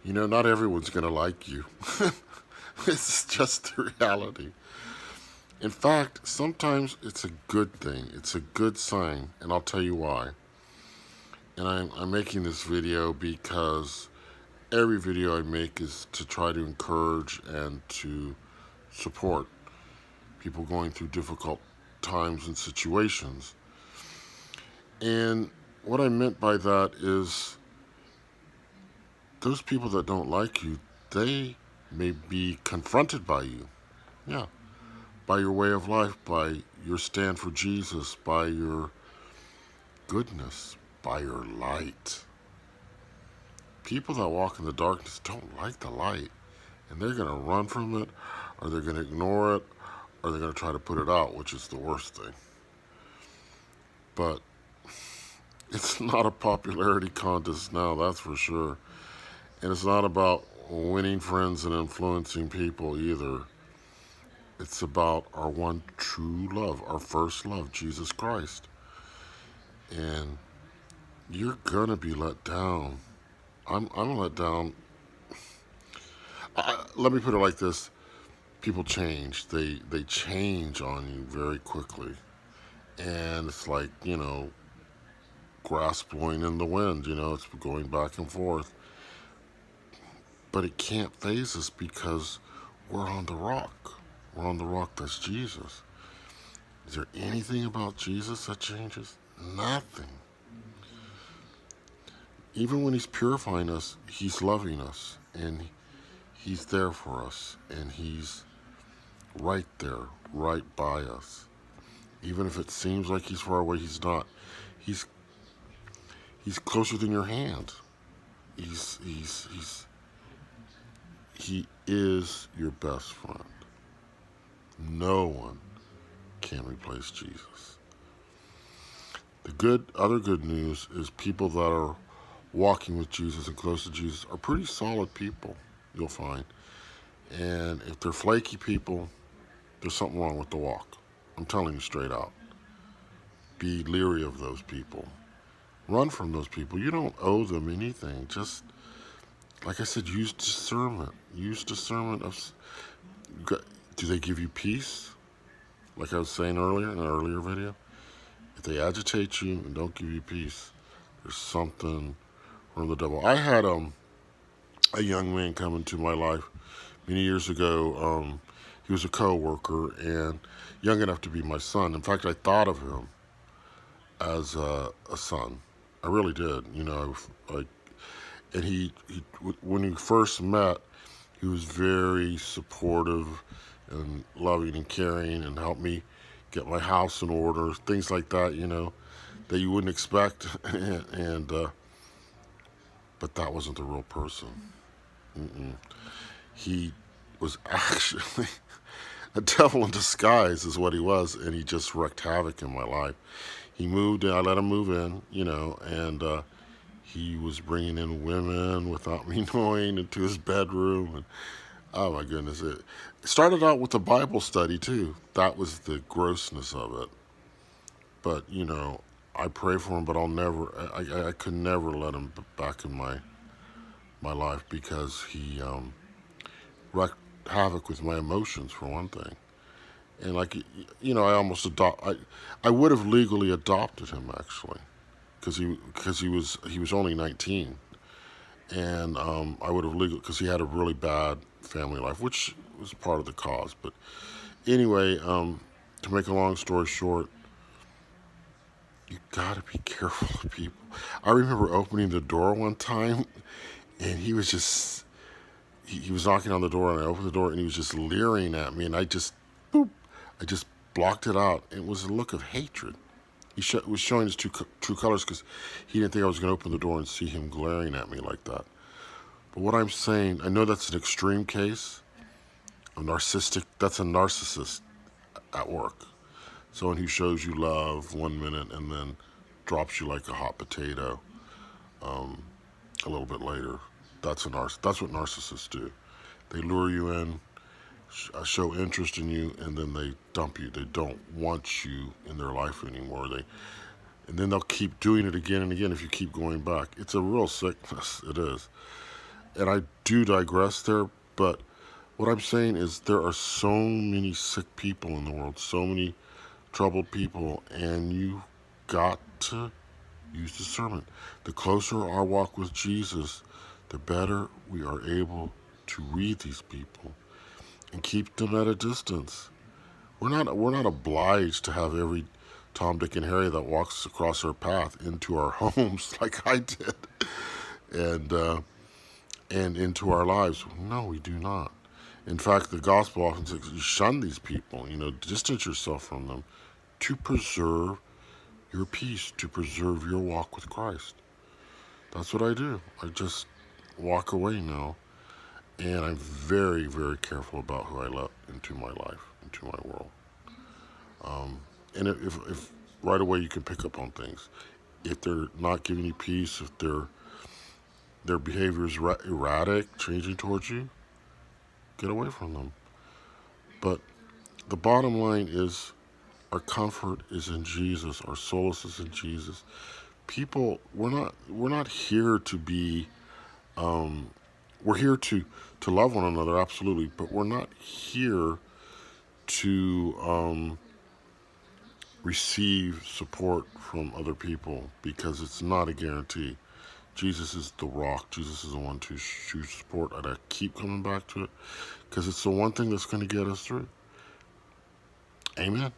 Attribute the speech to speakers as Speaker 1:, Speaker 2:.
Speaker 1: Not everyone's going to like you. It's just the reality. In fact, sometimes it's a good thing. It's a good sign, and I'll tell you why. And I'm making this video because every video I make is to try to encourage and to support people going through difficult times and situations. And what I meant by that is those people that don't like you, they may be confronted by you. Yeah. By your way of life, by your stand for Jesus, by your goodness, by your light. People that walk in the darkness don't like the light, and they're going to run from it, or they're going to ignore it, or they're going to try to put it out, which is the worst thing. But it's not a popularity contest now, that's for sure. And it's not about winning friends and influencing people either. It's about our one true love, our first love, Jesus Christ. And you're gonna be let down. I'm let down. Let me put it like this: people change. They change on you very quickly, and it's like grass blowing in the wind. It's going back and forth. But it can't phase us because we're on the rock. We're on the rock that's Jesus. Is there anything about Jesus that changes? Nothing. Even when he's purifying us, he's loving us, and he's there for us, and he's right there, right by us. Even if it seems like he's far away, he's not. He's closer than your hand. He is your best friend. No one can replace Jesus. The other good news is people that are walking with Jesus and close to Jesus are pretty solid people, you'll find. And if they're flaky people, there's something wrong with the walk. I'm telling you straight out. Be leery of those people. Run from those people. You don't owe them anything. Just, like I said, use discernment. Use discernment of, do they give you peace? Like I was saying earlier in an earlier video. If they agitate you and don't give you peace, there's something from the devil. I had a young man come into my life many years ago. He was a co-worker and young enough to be my son. In fact, I thought of him as a son. I really did. And he when we first met, he was very supportive and loving and caring and helped me get my house in order, things like that, that you wouldn't expect. and but that wasn't the real person. Mm-mm. He was actually a devil in disguise is what he was, and he just wreaked havoc in my life. He moved in, I let him move in, and he was bringing in women without me knowing into his bedroom. And oh my goodness, it started out with a Bible study too. That was the grossness of it. But I pray for him, but I could never let him back in my life because he wreaked havoc with my emotions for one thing. And I would have legally adopted him actually, because he was only 19, and I would have legally, because he had a really bad family life, which was part of the cause. But anyway, to make a long story short, you gotta be careful of people. I remember opening the door one time, and he was just he was knocking on the door, and I opened the door, and he was just leering at me, and I just blocked it out. It was a look of hatred. He was showing his true colors because he didn't think I was going to open the door and see him glaring at me like that. But what I'm saying, I know that's an extreme case of narcissistic. That's a narcissist at work. Someone who shows you love 1 minute and then drops you like a hot potato a little bit later. That's what narcissists do. They lure you in, show interest in you, and then they dump you. They don't want you in their life anymore. And then they'll keep doing it again and again if you keep going back. It's a real sickness. It is. and I do digress there, but what I'm saying is there are so many sick people in the world, so many troubled people, and you got to use discernment. The closer our walk with Jesus, the better we are able to read these people and keep them at a distance. We're not obliged to have every Tom, Dick, and Harry that walks across our path into our homes like I did, and into our lives. No, we do not. In fact, the gospel often says you shun these people. Distance yourself from them to preserve your peace, to preserve your walk with Christ. That's what I do. I just walk away now, and I'm very, very careful about who I let into my life, into my world. And if right away you can pick up on things, if they're not giving you peace, if their behavior is erratic, changing towards you, get away from them. But the bottom line is, our comfort is in Jesus. Our solace is in Jesus. People, we're not here to be. We're here to love one another, absolutely, but we're not here to receive support from other people, because it's not a guarantee. Jesus is the rock. Jesus is the one to support. And I keep coming back to it because it's the one thing that's going to get us through. Amen.